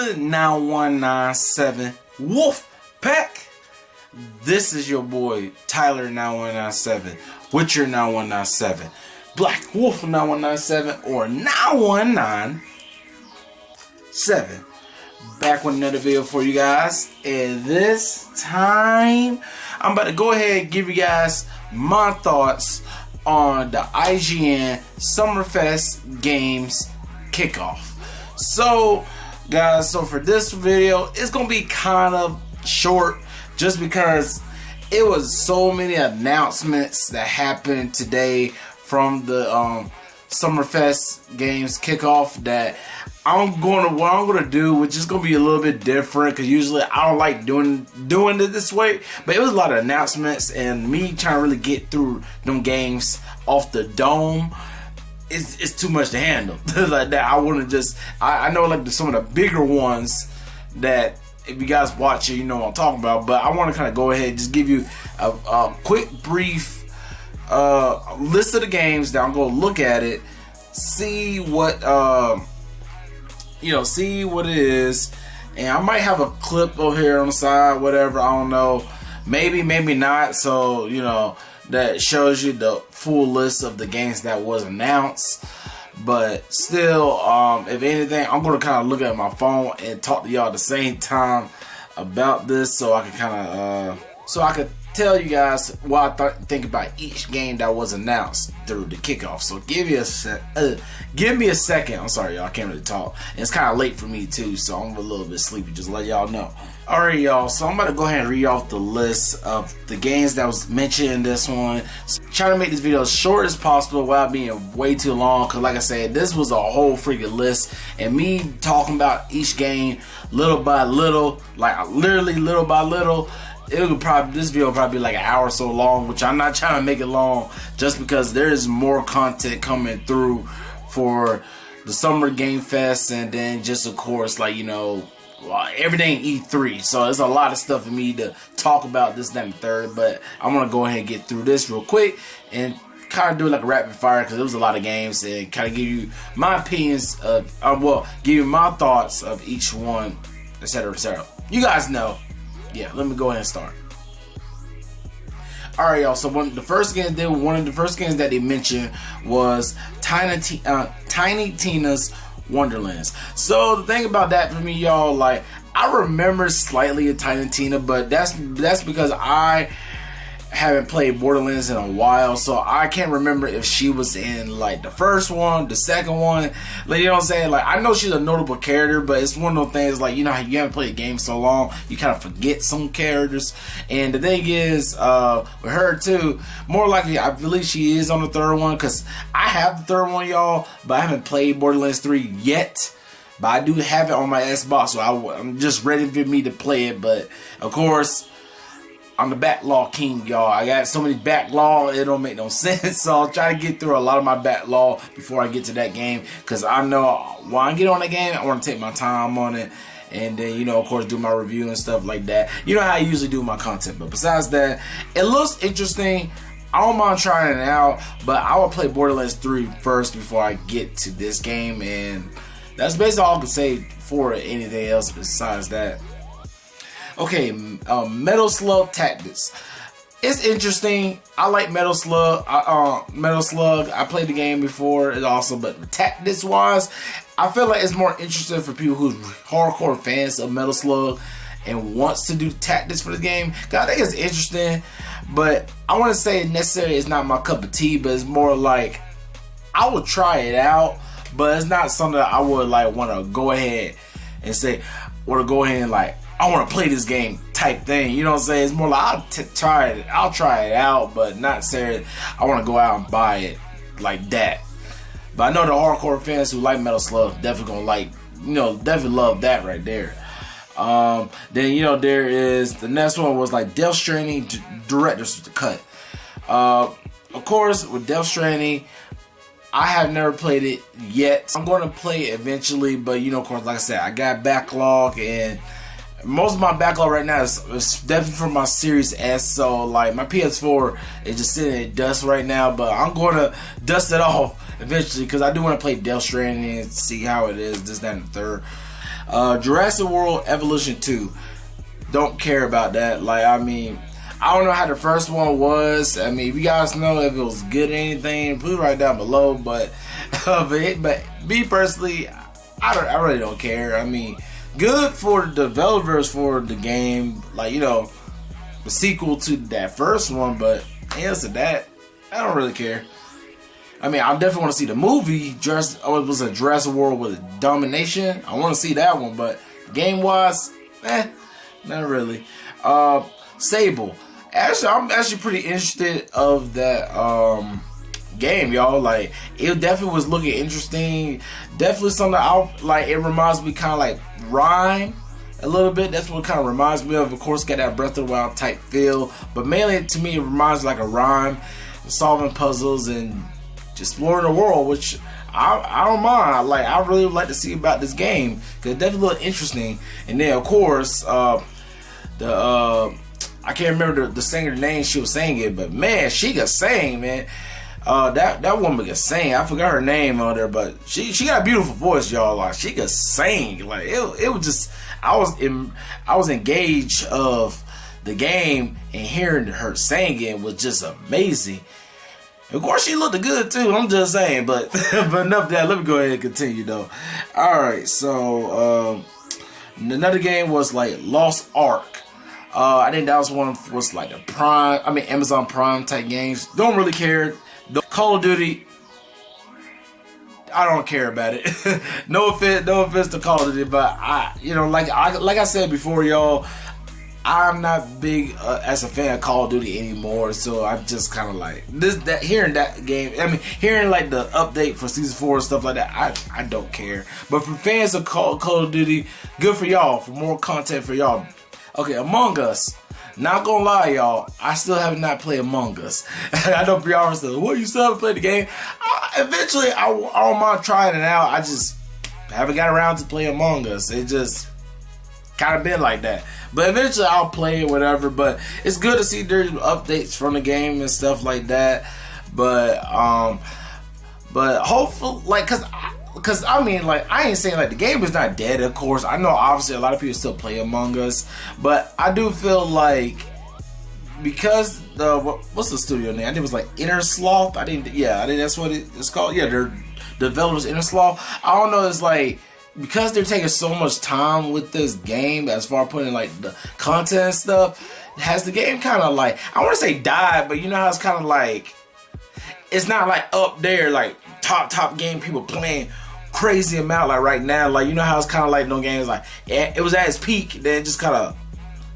good 9197 Wolfpack? This is your boy Tyler 9197 with your 9197 Black Wolf 9197 or 9197. Back with another video for you guys, and this time I'm about to go ahead and give you guys my thoughts on the IGN Summerfest Games Kickoff. So guys, for this video it's gonna be kind of short just because it was so many announcements that happened today from the Summerfest Games Kickoff that what I'm gonna do, which is gonna be a little bit different, because usually I don't like doing it this way. But it was a lot of announcements, and me trying to really get through them games off the dome, it's too much to handle. Like that, I want to just I know like some of the bigger ones that if you guys watch it, you know what I'm talking about. But I want to kind of go ahead and just give you a quick brief list of the games that I'm gonna look at it, see what see what it is, and I might have a clip over here on the side, whatever, I don't know, maybe not, so that shows you the full list of the games that was announced. But still, if anything, I'm gonna kind of look at my phone and talk to y'all at the same time about this, so I can kind of tell you guys what I think about each game that was announced through the kickoff. So give me a second. I'm sorry, y'all, I can't really talk. And it's kind of late for me too, so I'm a little bit sleepy, just to let y'all know. Alright, y'all, so I'm about to go ahead and read off the list of the games that was mentioned in this one. So trying to make this video as short as possible without being way too long, because like I said, this was a whole freaking list, and me talking about each game little by little, like literally little by little, this video would probably be like an hour or so long, which I'm not trying to make it long just because there is more content coming through for the Summer Game Fest, and then just of course like everything E3. So there's a lot of stuff for me to talk about, this, that, and third. But I'm gonna go ahead and get through this real quick and kind of do it like a rapid fire, because there was a lot of games, and kind of give you my opinions of give you my thoughts of each one, etc., etc. You guys know. Yeah, let me go ahead and start. Alright, y'all, so one of the first games that they mentioned was Tiny Tina's Wonderlands. So the thing about that for me, y'all, like, I remember slightly of Tiny Tina, but that's because I haven't played Borderlands in a while, so I can't remember if she was in like the first one, the second one, like, you know what I'm saying? Like, I know she's a notable character, but it's one of those things, like, you haven't played a game so long, you kind of forget some characters. And the thing is, with her too, more likely I believe she is on the third one, because I have the third one, y'all, but I haven't played Borderlands 3 yet. But I do have it on my Xbox, so I'm just ready for me to play it. But of course, I'm the backlog king, y'all. I got so many backlog, it don't make no sense. So I'll try to get through a lot of my backlog before I get to that game, because I know when I get on the game, I want to take my time on it, and then of course do my review and stuff like that. You know how I usually do my content. But besides that, it looks interesting. I don't mind trying it out, but I will play Borderlands 3 first before I get to this game, and that's basically all I can say for anything else besides that. Okay, Metal Slug Tactics. It's interesting. I like Metal Slug. I played the game before. It's awesome, but tactics wise, I feel like it's more interesting for people who's hardcore fans of Metal Slug and wants to do tactics for the game. Cause I think it's interesting, but I want to say necessarily it's not my cup of tea. But it's more like I would try it out, but it's not something that I would like want to go ahead and say, like, I want to play this game type thing. You know what I'm saying? It's more like I'll try it out, but not necessarily I want to go out and buy it like that. But I know the hardcore fans who like Metal Slug definitely gonna like, definitely love that right there. Then there is the next one was like Death Stranding Director's Cut. Of course, with Death Stranding, I have never played it yet. I'm going to play it eventually, but of course, like I said, I got backlog, and most of my backlog right now is definitely from my Series S. So like my PS4 is just sitting in dust right now, but I'm going to dust it off eventually, because I do want to play Death Stranding and see how it is, this, that, and the third. Jurassic World Evolution 2. Don't care about that. Like, I mean, I don't know how the first one was. I mean, if you guys know if it was good or anything, please write down below. But me personally, I really don't care. I mean, good for the developers for the game, like, you know, the sequel to that first one. But as to that, I don't really care. I mean, I definitely want to see the movie. It was a Jurassic World with Domination. I want to see that one, but game wise, not really. Sable. Actually, I'm actually pretty interested of that game, y'all. Like, it definitely was looking interesting. Definitely something like. It reminds me kind of like Rhyme a little bit. That's what it kind of reminds me of. Of course, got that Breath of the Wild type feel, but mainly to me, it reminds me like a Rhyme, solving puzzles and exploring the world, which I don't mind. Like, I really would like to see about this game because it definitely look interesting. And then, of course, I can't remember the singer's name she was singing, but man, she could sing, man. That woman could sing. I forgot her name on there, but she got a beautiful voice, y'all. Like, she could sing. Like, it was just, I was engaged of the game, and hearing her singing was just amazing. Of course, she looked good too. I'm just saying, but but enough of that. Let me go ahead and continue though. All right, so another game was like Lost Ark. I think that was like the Prime. I mean, Amazon Prime type games. Don't really care. Call of Duty, I don't care about it. No offense to Call of Duty, but like I said before, y'all, I'm not big as a fan of Call of Duty anymore. So I just kind of like hearing that game. I mean, hearing like the update for season 4 and stuff like that. I don't care. But for fans of Call of Duty, good for y'all. For more content for y'all. Okay, Among Us. Not gonna lie, y'all, I still have not played Among Us. I know Brianna said, "What, you still haven't played the game?" Eventually, I don't mind trying it out. I just haven't got around to play Among Us. It just kind of been like that. But eventually, I'll play it, whatever. But it's good to see there's updates from the game and stuff like that. But hopefully, like, Cause I mean, like, I ain't saying like the game is not dead. Of course, I know obviously a lot of people still play Among Us, but I do feel like because what's the studio name? I think it was like Inner Sloth. I think that's what it's called. Yeah, they're developers Inner Sloth. I don't know. It's like because they're taking so much time with this game as far as putting like the content and stuff. Has the game kind of like, I want to say died, but you know how it's kind of like it's not like up there like top game people playing crazy amount like right now. Like, you know how it's kind of like no games like it was at its peak, then it just kind of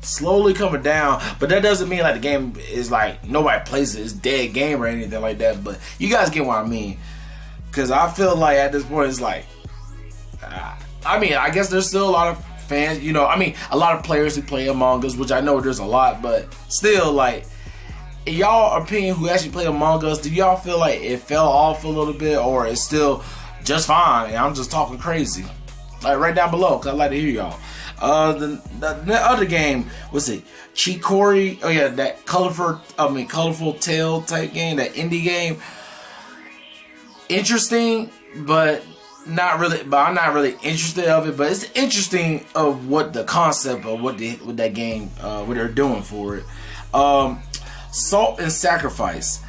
slowly coming down. But that doesn't mean like the game is like nobody plays it, it's dead game or anything like that. But you guys get what I mean, because I feel like at this point it's like I mean, I guess there's still a lot of fans, you know, I mean a lot of players who play Among Us, which I know there's a lot, but still, like, in y'all opinion who actually play Among Us, do y'all feel like it fell off a little bit, or it's still just fine? And I'm just talking crazy. Like, right down below, because I'd like to hear y'all. The other game, was it Chicory? Oh yeah, that colorful tale type game, that indie game. Interesting, but not really. But I'm not really interested of it. But it's interesting of what the concept of what that game, what they're doing for it. Salt and Sacrifice.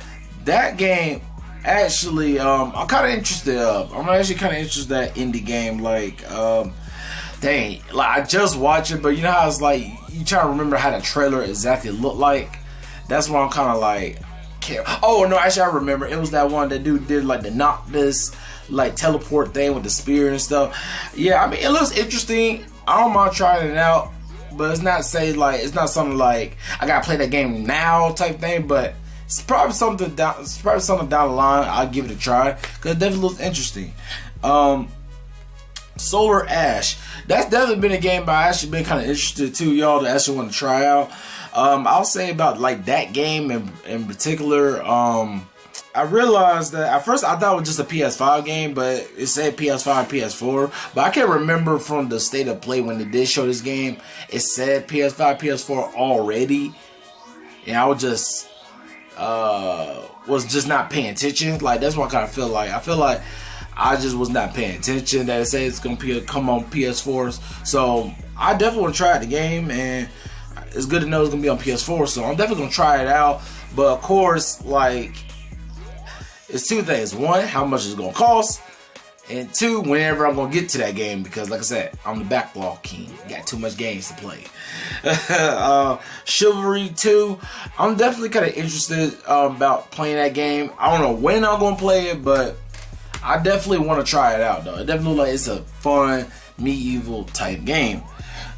That game, actually, I'm kind of interested of. I'm actually kind of interested in that indie game. Like, dang, like I just watched it, but you know how it's like you try to remember how the trailer exactly looked like. That's why I'm kind of like, oh no, actually I remember it was that one that dude did like the Noctis like teleport thing with the spear and stuff. Yeah, I mean it looks interesting. I don't mind trying it out. But it's not something like I gotta play that game now type thing. But it's probably something down the line. I'll give it a try because it definitely looks interesting. Solar Ash. That's definitely been a game I actually been kind of interested too, y'all, to actually want to try out. I'll say about like that game in particular. I realized that at first I thought it was just a PS5 game, but it said PS5, PS4. But I can't remember from the state of play when they did show this game, it said PS5, PS4 already. And I was just not paying attention. Like, that's what I kind of feel like. I feel like I just was not paying attention that it said it's gonna come on PS4s. So I definitely want to try the game, and it's good to know it's gonna be on PS4. So I'm definitely gonna try it out. But of course, like, it's two things: one, how much it's gonna cost, and two, whenever I'm gonna get to that game. Because like I said, I'm the backlog king. Got too much games to play. Chivalry 2, I'm definitely kind of interested about playing that game. I don't know when I'm gonna play it, but I definitely want to try it out though. It definitely looks like it's a fun medieval type game.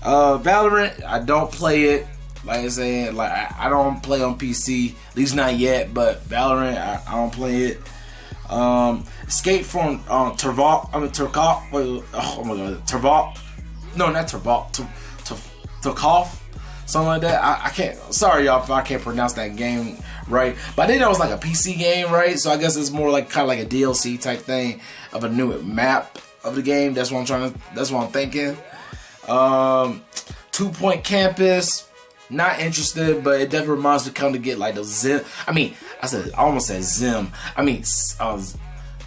Valorant, I don't play it. Like I said, like I don't play on PC, at least not yet. But Valorant, I don't play it. Escape from Torghast. Oh my god, Torghast. No, not Torghast. Kickoff, something like that. I can't. Sorry y'all if I can't pronounce that game right. But I think that was like a PC game, right? So I guess it's more like kind of like a DLC type thing of a new map of the game. That's what I'm thinking. 2 Point Campus. Not interested, but it definitely reminds me kind of get like the Zim. I almost said Zim.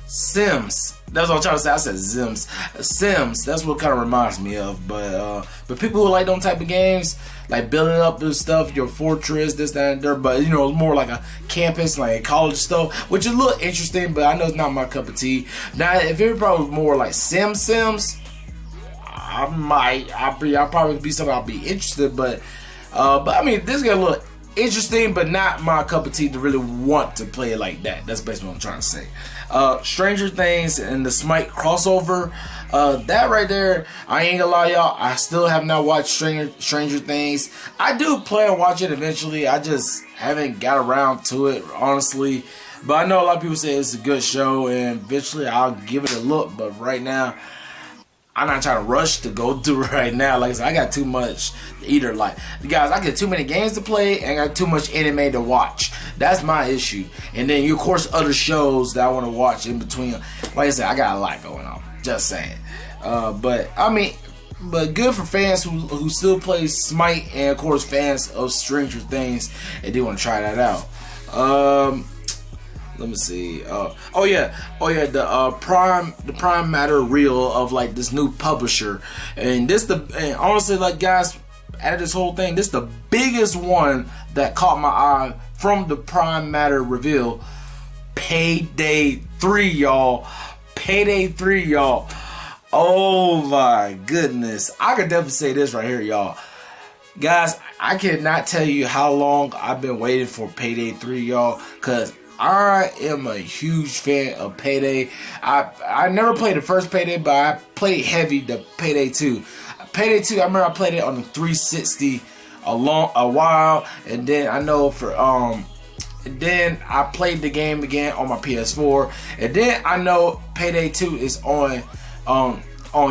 Sims. That's what I'm trying to say. I said Zims. Sims. That's what kind of reminds me of. But people who like them type of games, like building up this stuff, your fortress, this, that, and there. But it's more like a campus, like college stuff, which is a little interesting. But I know it's not my cup of tea. Now, if it probably more like Sims, I'll probably be something I'll be interested. But I mean, this get a little interesting, but not my cup of tea to really want to play it like that. That's basically what I'm trying to say. Stranger Things and the Smite crossover, that right there, I ain't gonna lie y'all, I still have not watched Stranger Things. I do plan on watching it eventually. I just haven't got around to it, honestly. But I know a lot of people say it's a good show, and eventually I'll give it a look. But right now, I'm not trying to rush to go through it right now. Like I said, I got too much either. Like, guys, I get too many games to play and I got too much anime to watch. That's my issue. And then, of course, other shows that I want to watch in between. Like I said, I got a lot going on. Just saying. But good for fans who still play Smite, and of course fans of Stranger Things, and they want to try that out. Let me see. The Prime Matter reel of like this new publisher, and honestly, like guys, out of this whole thing, this is the biggest one that caught my eye from the Prime Matter reveal. Payday 3, y'all. Payday 3, y'all. Oh my goodness. I could definitely say this right here, y'all. Guys, I cannot tell you how long I've been waiting for Payday 3, y'all, because I am a huge fan of Payday. I never played the first Payday, but I played heavy the Payday 2. Payday 2, I remember I played it on the 360 a while, and then I know and then I played the game again on my PS4, and then I know Payday 2 is on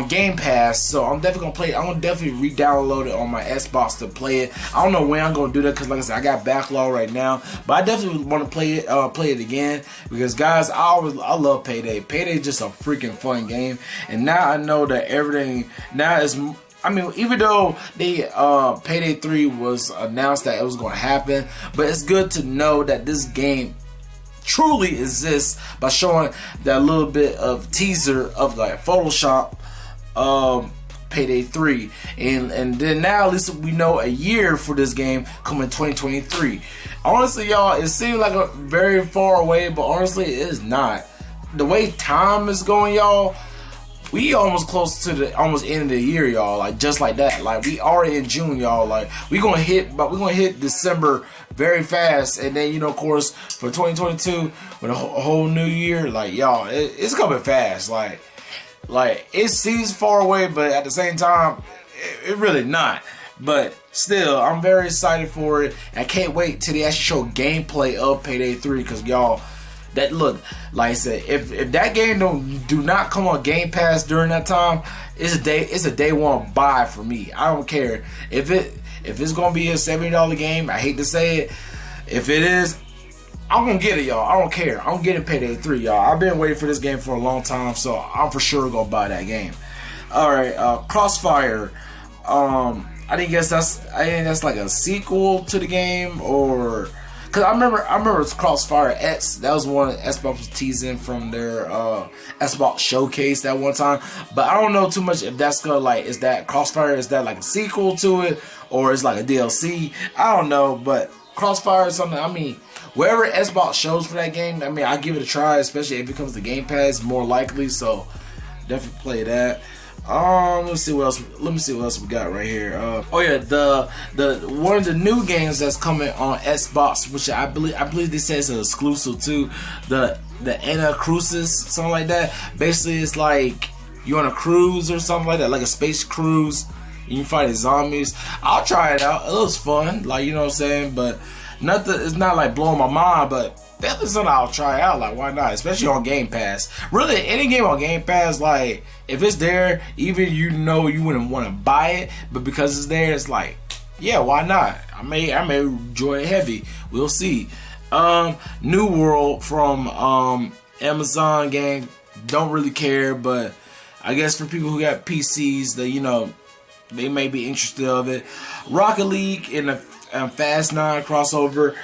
Game Pass, so I'm definitely gonna play it. I'm gonna definitely re-download it on my Xbox to play it. I don't know when I'm gonna do that because, like I said, I got backlog right now. But I definitely want to play it again because, guys, I love Payday. Payday is just a freaking fun game, and now I know that everything now is. I mean, even though Payday 3 was announced that it was gonna happen, but it's good to know that this game truly exists by showing that little bit of teaser of like Photoshop. Payday 3, and then now at least we know a year for this game coming 2023. Honestly, y'all, it seems like a very far away, but honestly it is not. The way time is going, y'all, we almost close to the end of the year, y'all. Like just like that, like we already in June, y'all. Like we're gonna hit December very fast, and then of course for 2022 with a whole new year, like y'all, it's coming fast. Like it seems far away, but at the same time, it really not. But still, I'm very excited for it. I can't wait till they actually show gameplay of Payday 3, because y'all, that look, like I said, if that game do not come on Game Pass during that time, it's a day one buy for me. I don't care if it's gonna be a $70 game. I hate to say it. If it is, I'm gonna get it, y'all. I don't care. I'm getting Payday 3, y'all. I've been waiting for this game for a long time, so I'm for sure gonna buy that game. Alright, Crossfire. I think that's like a sequel to the game, or Cause I remember it's Crossfire X. That was one Xbox was teasing from their Xbox showcase that one time. But I don't know too much if that's gonna like, is that Crossfire, is that like a sequel to it, or is like a DLC? I don't know, but Crossfire is something. I mean, wherever Xbox shows for that game, I mean, I give it a try, especially if it comes to Game Pass, more likely. So definitely play that. Let me see what else we got right here. Oh yeah, the one of the new games that's coming on Xbox, which I believe they say is an exclusive to the Anna Cruises, something like that. Basically, it's like you're on a cruise or something like that, like a space cruise, and you fight zombies. I'll try it out. It looks fun, like, you know what I'm saying, but nothing. It's not like blowing my mind, but definitely something I'll try out. Like, why not? Especially on Game Pass. Really, any game on Game Pass, like, if it's there, even you wouldn't want to buy it, but because it's there, it's like, yeah, why not? I may enjoy it heavy. We'll see. New World from Amazon game. Don't really care, but I guess for people who got PCs, that they may be interested of it. Rocket League in a Fast 9 crossover.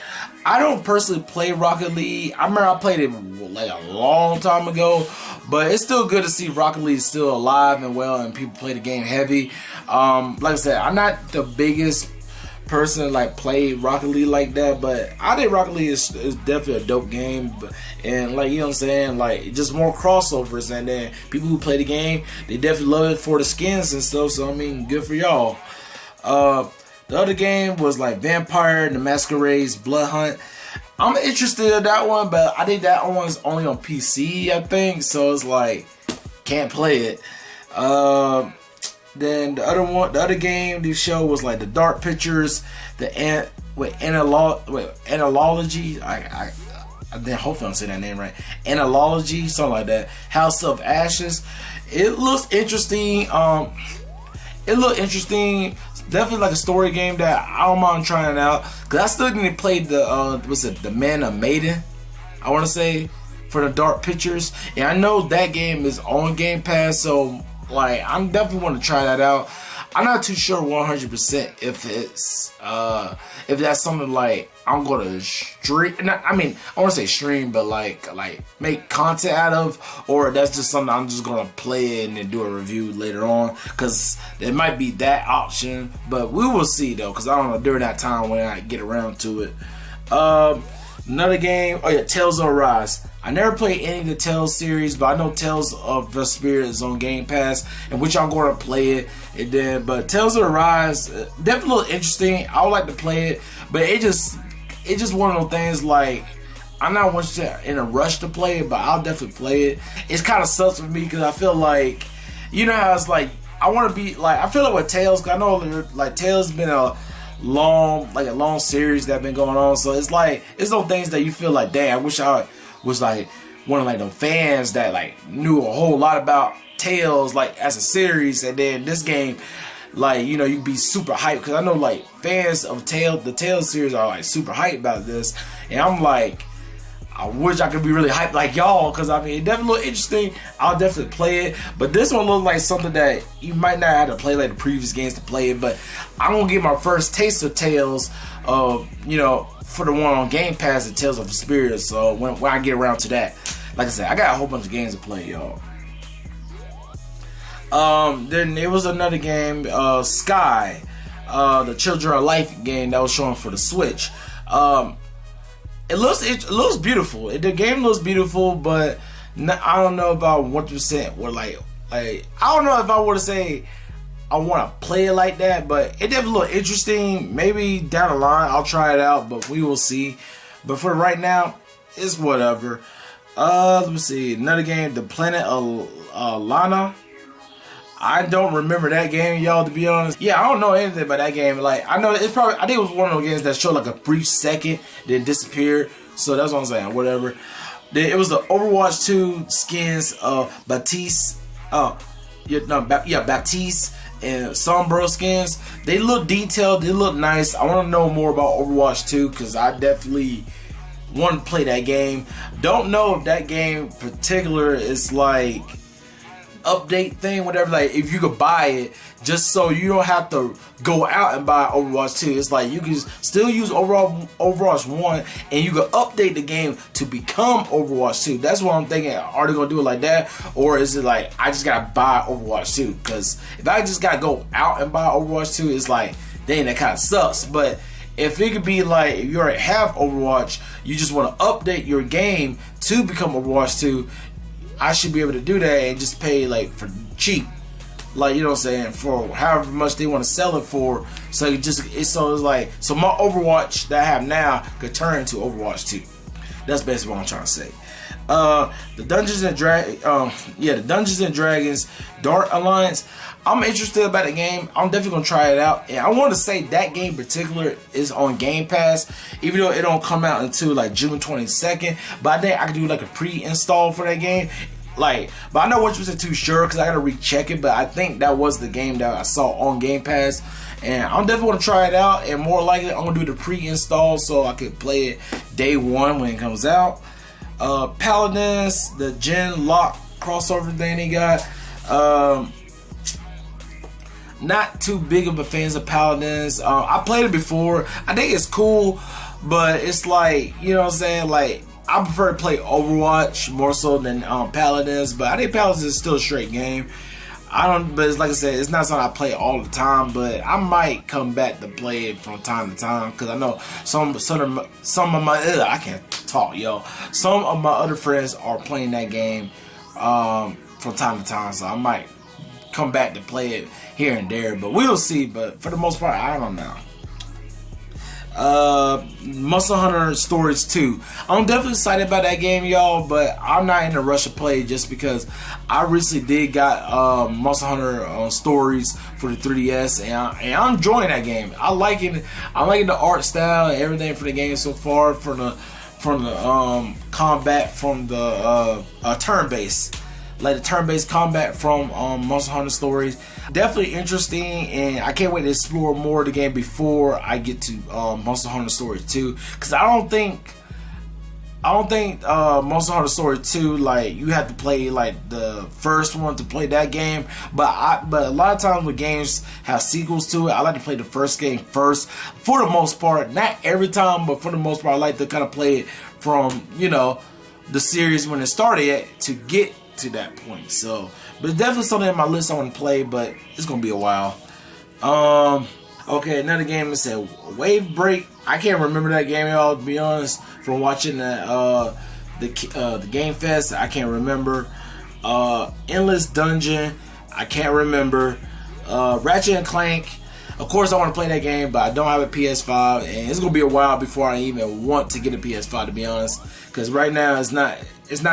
I don't personally play Rocket League. I remember I played it like a long time ago, but it's still good to see Rocket League still alive and well, and people play the game heavy. Like I said, I'm not the biggest person to like play Rocket League like that, but I think Rocket League is definitely a dope game, and like, you know what I'm saying, like just more crossovers, and then people who play the game, they definitely love it for the skins and stuff. So I mean, good for y'all. The other game was like Vampire the Masquerade's Blood Hunt. I'm interested in that one, but I think that one's only on PC, I think. So it's like, can't play it. Then the other game they showed was like the Dark Pictures, Analogy. I then hopefully I'm saying that name right. Analogy, something like that. House of Ashes. It looks interesting. Definitely like a story game that I don't mind trying out, cause I still didn't play the Man of Maiden, I want to say, for the Dark Pictures, and I know that game is on Game Pass, so like I'm definitely want to try that out. I'm not too sure 100% if that's something like I'm gonna stream. I mean, I want to say stream, but like make content out of, or that's just something I'm just gonna play and then do a review later on. Cause there might be that option, but we will see though. Cause I don't know during that time when I get around to it. Another game. Oh yeah, Tales of Arise. I never played any of the Tales series, but I know Tales of Vesperia is on Game Pass, and which I'm going to play it. And then, but Tales of Arise, definitely a little interesting. I would like to play it, but it just one of those things like I'm not in a rush to play it, but I'll definitely play it. It's kind of sucks for me because I feel like, you know how it's like I want to be like, I feel like with Tales, cause I know like Tales has been a long series that been going on, so it's like it's those things that you feel like, damn, I wish I was like one of like the fans that like knew a whole lot about Tales like as a series, and then this game, like, you know, you'd be super hyped, because I know like fans of the Tales series are like super hyped about this, and I'm like, I wish I could be really hyped like y'all, because I mean, it definitely look interesting. I'll definitely play it, but this one looks like something that you might not have to play like the previous games to play it, but I'm gonna get my first taste of Tales you know, for the one on Game Pass, the Tales of Vesperia. So when I get around to that, like I said, I got a whole bunch of games to play, y'all. Then there was another game, Sky, the Children of Life game that was shown for the Switch. It looks beautiful. The game looks beautiful, but I don't know if I 100% would like I don't know if I were to say I want to play it like that, but it definitely look interesting. Maybe down the line I'll try it out, but we will see. But for right now, it's whatever. Let me see. Another game, the Planet of Lana. I don't remember that game, y'all, to be honest. Yeah, I don't know anything about that game. Like, I know it's probably, I think it was one of those games that showed like a brief second, then disappeared. So that's what I'm saying, whatever. Then it was the Overwatch 2 skins of Baptiste. Baptiste and Sombra skins. They look detailed, they look nice. I want to know more about Overwatch 2 because I definitely want to play that game. Don't know if that game in particular is like update thing, whatever. Like if you could buy it, just so you don't have to go out and buy Overwatch 2. It's like you can still use Overwatch 1 and you can update the game to become Overwatch 2. That's what I'm thinking. Are they gonna do it like that, or is it like I just gotta buy Overwatch 2? Because if I just gotta go out and buy Overwatch 2, it's like, dang, that kind of sucks. But if it could be like, if you already have Overwatch, you just want to update your game to become Overwatch 2, I should be able to do that and just pay like for cheap, like, you know what I'm saying, for however much they want to sell it for. So it just it's like, so my Overwatch that I have now could turn into Overwatch 2. That's basically what I'm trying to say. The Dungeons and Dragons Dark Alliance, I'm interested about the game. I'm definitely gonna try it out, and I want to say that game in particular is on Game Pass, even though it don't come out until like June 22nd. But I think I could do like a pre-install for that game. Like, but I know which wasn't too sure because I gotta recheck it. But I think that was the game that I saw on Game Pass, and I'm definitely gonna try it out. And more likely, I'm gonna do the pre-install so I could play it day one when it comes out. Paladins, the Gen Lock crossover thing they got. Not too big of a fans of Paladins. I played it before. I think it's cool, but it's like, you know what I'm saying, like, I prefer to play Overwatch more so than Paladins, but I think Paladins is still a straight game. But it's like I said, it's not something I play all the time, but I might come back to play it from time to time, because I know some of my I can't talk, yo. Some of my other friends are playing that game from time to time, so I might come back to play it here and there, but we'll see. But for the most part, I don't know. Monster Hunter Stories 2. I'm definitely excited about that game, y'all, but I'm not in a rush to play just because I recently did got Monster Hunter Stories for the 3DS, and I'm enjoying that game. I like it. I'm liking the art style and everything for the game so far, from the combat, from the turn-based. Like the turn-based combat from Monster Hunter Stories. Definitely interesting, and I can't wait to explore more of the game before I get to Monster Hunter Stories 2. Because I don't think Monster Hunter Stories 2, like, you have to play like the first one to play that game. But a lot of times when games have sequels to it, I like to play the first game first. For the most part, not every time, but for the most part, I like to kind of play it from, you know, the series when it started to get to that point. So, but it's definitely something on my list I want to play, but it's gonna be a while. Okay, another game is said Wavebreak. I can't remember that game, y'all, to be honest, from watching the Game Fest. I can't remember. Endless Dungeon, I can't remember. Ratchet and Clank, of course I want to play that game, but I don't have a PS5, and it's gonna be a while before I even want to get a PS5, to be honest, because right now it's not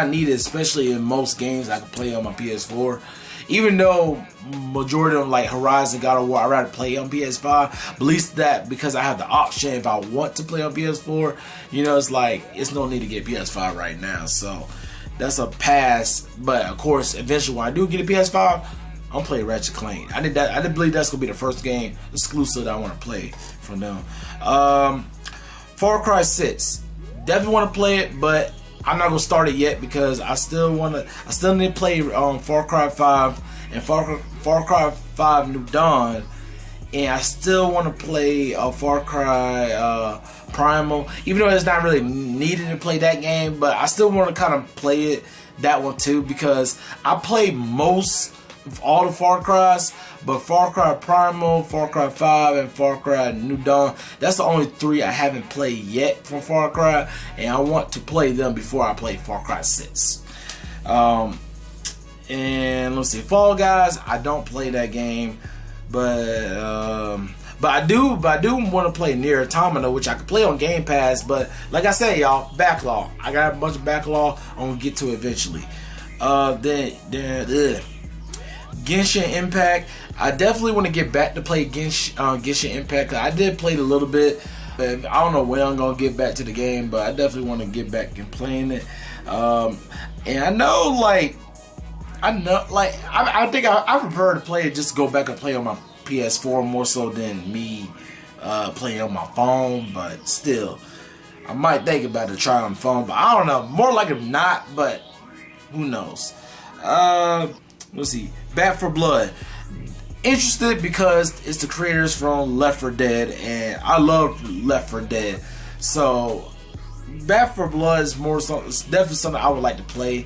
needed, especially in most games I can play on my PS4. Even though majority of them, like Horizon, God of War, I'd rather play on PS5, but at least that, because I have the option if I want to play on PS4, you know, it's like, it's no need to get PS5 right now. So that's a pass. But of course, eventually when I do get a PS5, I'm playing Ratchet Clank. I did believe that's gonna be the first game exclusive that I want to play from them. Far Cry 6, definitely want to play it, but I'm not gonna start it yet because I still need to play Far Cry 5 and Far Cry 5 New Dawn, and I still want to play Far Cry Primal, even though it's not really needed to play that game, but I still want to kind of play that one too, because I play most of all the Far Cry's, but Far Cry Primal, Far Cry 5, and Far Cry New Dawn, that's the only three I haven't played yet from Far Cry, and I want to play them before I play Far Cry 6. And let's see, Fall Guys, I don't play that game, but I do want to play Nier Automata, which I could play on Game Pass, but like I said, y'all, backlog. I got a bunch of backlog I'm gonna get to eventually. Genshin Impact, I definitely want to get back to play Genshin Impact. I did play it a little bit, but I don't know when I'm gonna get back to the game, but I definitely want to get back and playing it. And I think I prefer to play it, just go back and play on my PS4 more so than me playing on my phone. But still, I might think about it, try on the phone, but I don't know, more like if not, but who knows. let's see, Back for Blood. Interested because it's the creators from Left 4 Dead, and I love Left 4 Dead. So Back for Blood is more something. It's definitely something I would like to play.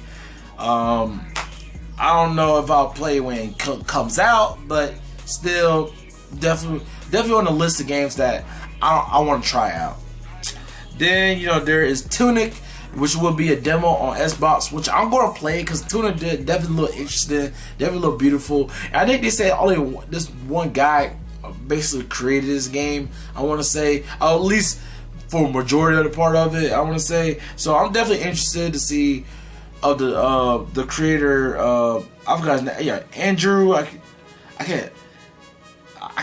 I don't know if I'll play when it comes out, but still, definitely on the list of games that I want to try out. Then, you know, there is Tunic, which will be a demo on Xbox, which I'm going to play because Tunic definitely look interesting, definitely look beautiful. And I think they say only this one guy basically created this game, I want to say, at least for majority of the part of it, I want to say. So I'm definitely interested to see of the creator. I forgot his name. Yeah, Andrew. I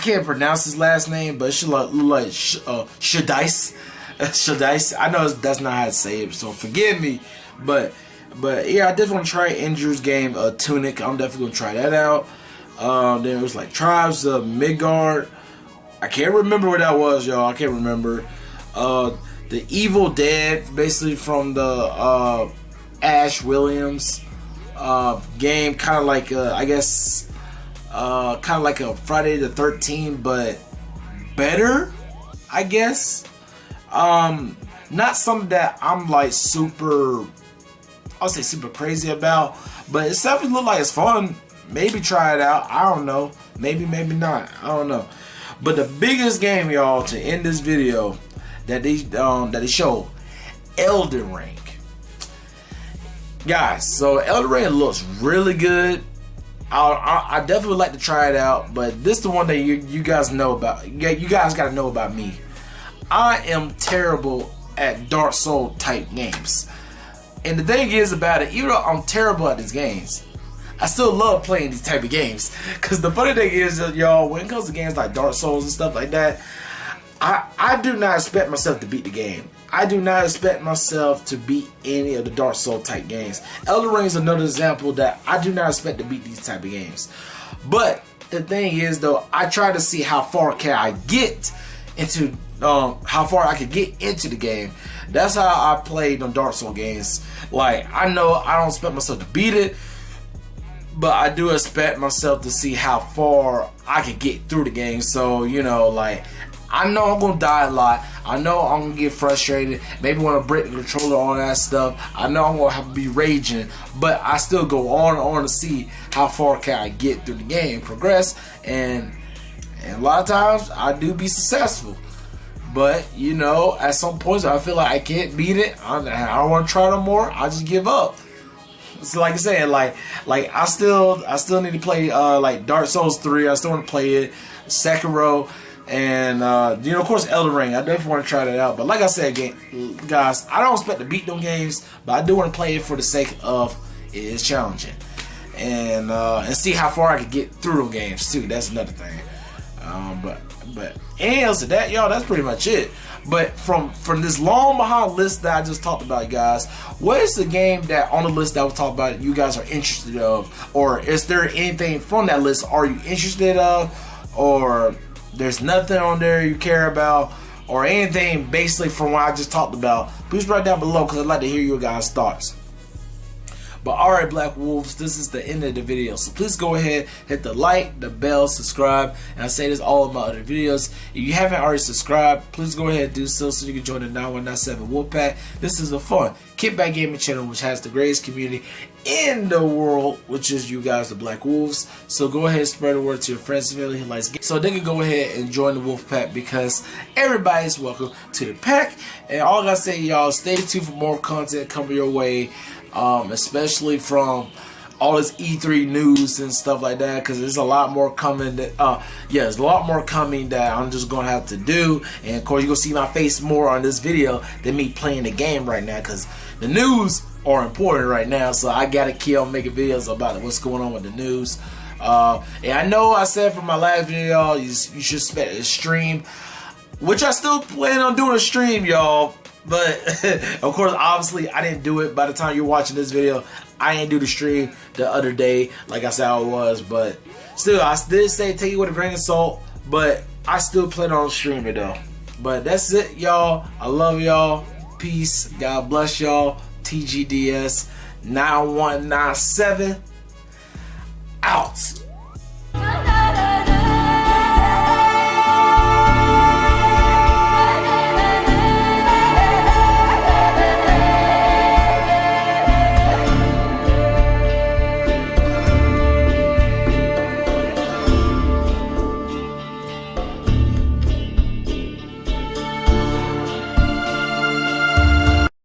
can't pronounce his last name, but it should look like Shadice. Shadice. I know that's not how to say it, so forgive me. But yeah, I definitely want to try Andrew's game, Tunic. I'm definitely gonna try that out. Then it was like Tribes of Midgard. I can't remember what that was, y'all. I can't remember. The Evil Dead, basically from the Ash Williams game, kind of like I guess kind of like a Friday the 13th, but better, I guess. Not something that I'm like I'll say super crazy about, but it definitely look like it's fun. Maybe try it out. I don't know. Maybe not. I don't know. But the biggest game, y'all, to end this video that they showed, Elden Ring. Guys, so Elden Ring looks really good. I definitely would like to try it out, but this is the one that you guys know about. You guys got to know about me. I am terrible at Dark Souls type games. And the thing is about it, even though I'm terrible at these games, I still love playing these type of games. Because the funny thing is, y'all, when it comes to games like Dark Souls and stuff like that, I do not expect myself to beat the game. I do not expect myself to beat any of the Dark Souls type games. Elden Ring is another example that I do not expect to beat these type of games. But the thing is, though, I try to see how far can I get into, how far I could get into the game. That's how I played on Dark Souls games. Like, I know I don't expect myself to beat it, but I do expect myself to see how far I can get through the game. So, you know, like, I know I'm gonna die a lot. I know I'm gonna get frustrated. Maybe want to break the controller, all that stuff. I know I'm gonna have to be raging, but I still go on and on to see how far can I get through the game, progress, and a lot of times I do be successful. But you know, at some points I feel like I can't beat it. I don't want to try no more. I just give up. So like I said, like I still need to play like Dark Souls 3. I still want to play it, Sekiro. And, you know, of course, Elden Ring. I definitely want to try that out. But like I said, guys, I don't expect to beat them games, but I do want to play it for the sake of it is challenging. And see how far I can get through them games, too. That's another thing. But anything else to that, y'all, that's pretty much it. But from this long behind list that I just talked about, guys, what is the game that on the list that we talked about you guys are interested of? Or is there anything from that list are you interested of? Or there's nothing on there you care about, or anything basically from what I just talked about, please write down below because I'd like to hear your guys' thoughts. But alright, Black Wolves, this is the end of the video. So please go ahead, hit the like, the bell, subscribe. And I say this all about other videos. If you haven't already subscribed, please go ahead and do so you can join the 9197 Wolfpack. This is a fun kickback gaming channel which has the greatest community in the world, which is you guys, the Black Wolves. So go ahead and spread the word to your friends and family who likes games, so they can go ahead and join the Wolfpack, because everybody's welcome to the pack. And all I gotta say, y'all, stay tuned for more content coming your way. Especially from all this E3 news and stuff like that, because there's a lot more coming that there's a lot more coming that I'm just gonna have to do. And of course you're gonna see my face more on this video than me playing the game right now, because the news are important right now, so I gotta keep on making videos about what's going on with the news. And I know I said from my last video you should expect a stream, which I still plan on doing a stream, y'all. But of course, obviously, I didn't do it. By the time you're watching this video, I didn't do the stream the other day, like I said I was. But still, I did say take it with a grain of salt. But I still plan on streaming though. But that's it, y'all. I love y'all. Peace. God bless y'all. TGDS 9197. out.